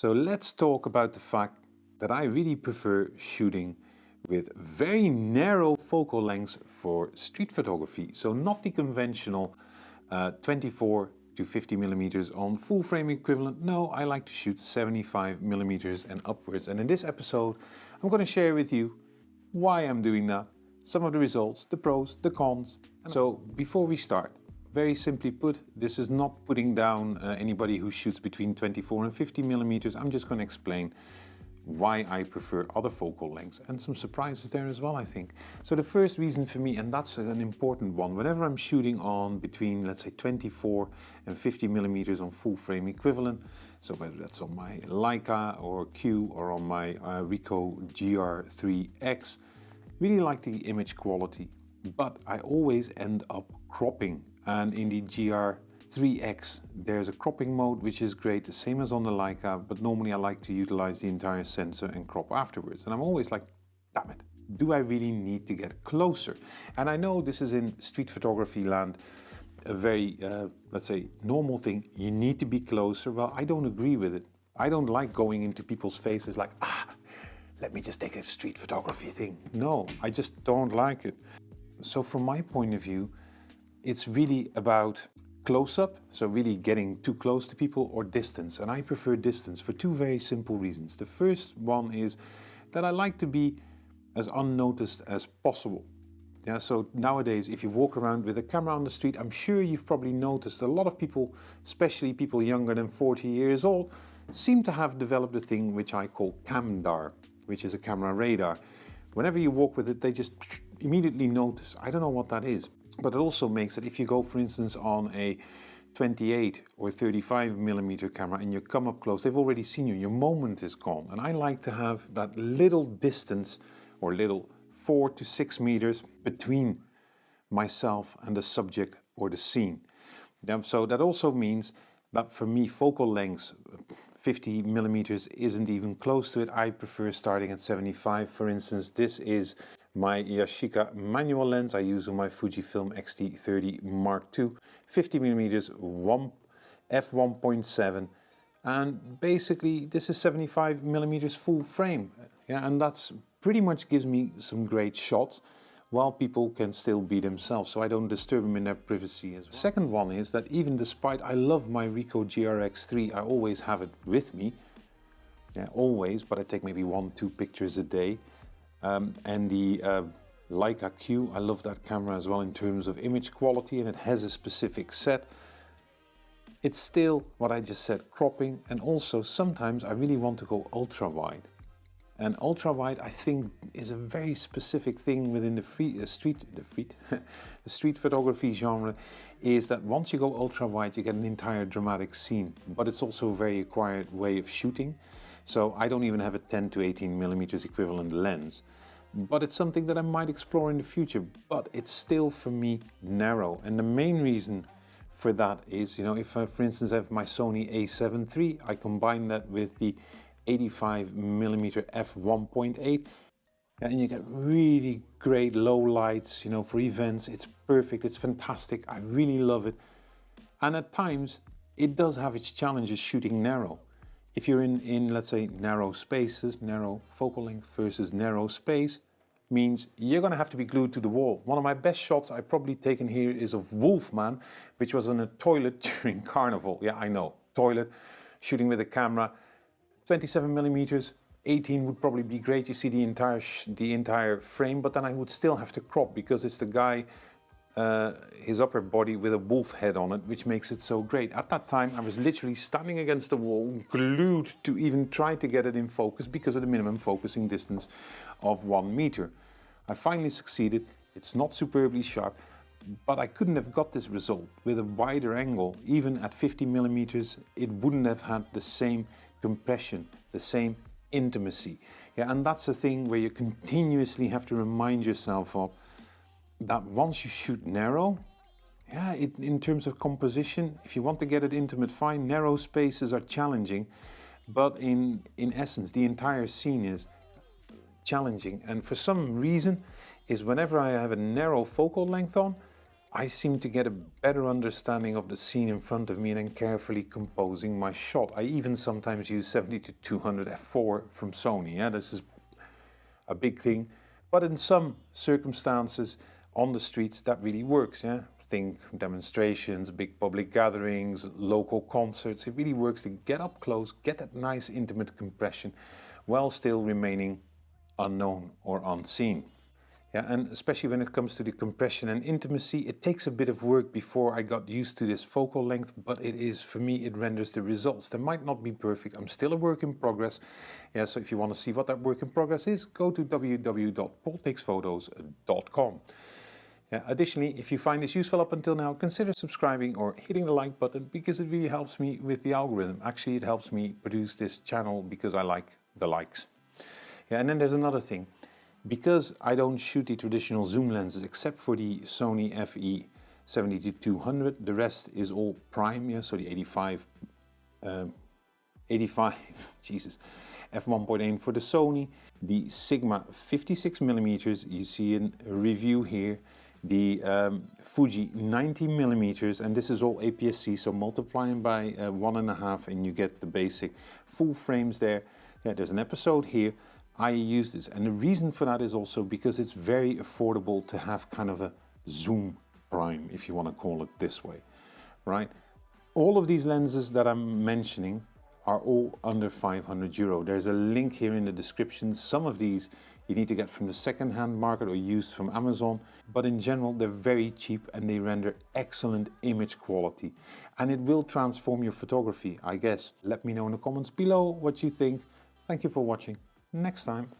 So let's talk about the fact that I really prefer shooting with very narrow focal lengths for street photography. So not the conventional 24 to 50 millimeters on full frame equivalent. No, I like to shoot 75 millimeters and upwards. And in this episode, I'm going to share with you why I'm doing that, some of the results, the pros, the cons. So before we start, very simply put, this is not putting down anybody who shoots between 24 and 50 millimeters. I'm just going to explain why I prefer other focal lengths and some surprises there as well, I think. So the first reason for me, and that's an important one, whenever I'm shooting on between, let's say, 24 and 50 millimeters on full frame equivalent, so whether that's on my Leica or Q or on my Ricoh GR3X, really like the image quality, but I always end up cropping. And in the GR3X, there's a cropping mode, which is great, the same as on the Leica, but normally I like to utilize the entire sensor and crop afterwards. And I'm always like, damn it, do I really need to get closer? And I know this is in street photography land, a very, let's say, normal thing. You need to be closer. Well, I don't agree with it. I don't like going into people's faces like, let me just take a street photography thing. No, I just don't like it. So from my point of view, it's really about close-up, so really getting too close to people, or distance. And I prefer distance for two very simple reasons. The first one is that I like to be as unnoticed as possible. Yeah, so nowadays, if you walk around with a camera on the street, I'm sure you've probably noticed a lot of people, especially people younger than 40 years old, seem to have developed a thing which I call camdar, which is a camera radar. Whenever you walk with it, they just immediately notice. I don't know what that is. But it also makes it, if you go, for instance, on a 28 or 35 millimeter camera and you come up close, they've already seen you, your moment is gone. And I like to have that little distance, or little 4 to 6 meters between myself and the subject or the scene. So that also means that for me, focal lengths, 50 millimeters isn't even close to it. I prefer starting at 75. For instance, this is my Yashica manual lens I use on my Fujifilm XT30 Mark II, 50 millimeters, f1.7, and basically this is 75 millimeters full frame. Yeah, and that's pretty much gives me some great shots, while people can still be themselves, so I don't disturb them in their privacy as well. Second one is that even despite I love my Ricoh GRX3, I always have it with me. Yeah, always, but I take maybe 1-2 pictures a day. And the Leica Q, I love that camera as well in terms of image quality, and it has a specific set. It's still what I just said, cropping, and also sometimes I really want to go ultra wide. And ultra wide, I think, is a very specific thing within the street photography genre, is that once you go ultra wide, you get an entire dramatic scene, but it's also a very acquired way of shooting. So I don't even have a 10 to 18 millimeters equivalent lens, but it's something that I might explore in the future, but it's still for me narrow. And the main reason for that is, if I, for instance, have my Sony a7 III, I combine that with the 85 millimeter f1.8, and you get really great low lights, for events. It's perfect, it's fantastic, I really love it. And at times, it does have its challenges shooting narrow. If you're in, let's say, narrow spaces, narrow focal length versus narrow space, means you're going to have to be glued to the wall. One of my best shots I've probably taken here is of Wolfman, which was on a toilet during Carnival. Yeah, I know, toilet, shooting with a camera, 27 millimeters, 18 would probably be great. You see the entire frame, but then I would still have to crop because it's the guy, his upper body with a wolf head on it, which makes it so great. At that time, I was literally standing against the wall, glued to even try to get it in focus because of the minimum focusing distance of 1 meter. I finally succeeded. It's not superbly sharp, but I couldn't have got this result with a wider angle. Even at 50 millimeters, it wouldn't have had the same compression, the same intimacy. Yeah, and that's the thing where you continuously have to remind yourself of that once you shoot narrow, yeah, in terms of composition, if you want to get it intimate, fine, narrow spaces are challenging, but in essence, the entire scene is challenging. And for some reason, is whenever I have a narrow focal length on, I seem to get a better understanding of the scene in front of me and then carefully composing my shot. I even sometimes use 70-200 f4 from Sony. Yeah, this is a big thing, but in some circumstances on the streets that really works. Yeah, think demonstrations, big public gatherings, local concerts. It really works to get up close, get that nice intimate compression while still remaining unknown or unseen. Yeah, and especially when it comes to the compression and intimacy, it takes a bit of work before I got used to this focal length, but it is, for me, it renders the results. They might not be perfect. I'm still a work in progress. Yeah, so if you want to see what that work in progress is, go to www.paultakesphotos.com. Yeah, additionally, if you find this useful up until now, consider subscribing or hitting the like button, because it really helps me with the algorithm. Actually, it helps me produce this channel because I like the likes. Yeah, and then there's another thing. Because I don't shoot the traditional zoom lenses except for the Sony FE 70-200, the rest is all prime, yeah, so the 85 Jesus, f1.8 for the Sony, the Sigma 56mm, you see in a review here, the Fuji 90mm, and this is all APS-C, so multiplying by 1.5 and you get the basic full frames there. Yeah, there's an episode here. I use this, and the reason for that is also because it's very affordable to have kind of a zoom prime, if you want to call it this way, right? All of these lenses that I'm mentioning are all under 500 euro. There's a link here in the description. Some of these you need to get from the second-hand market or used from Amazon, but in general they're very cheap and they render excellent image quality, and it will transform your photography, I guess. Let me know in the comments below what you think. Thank you for watching. Next time.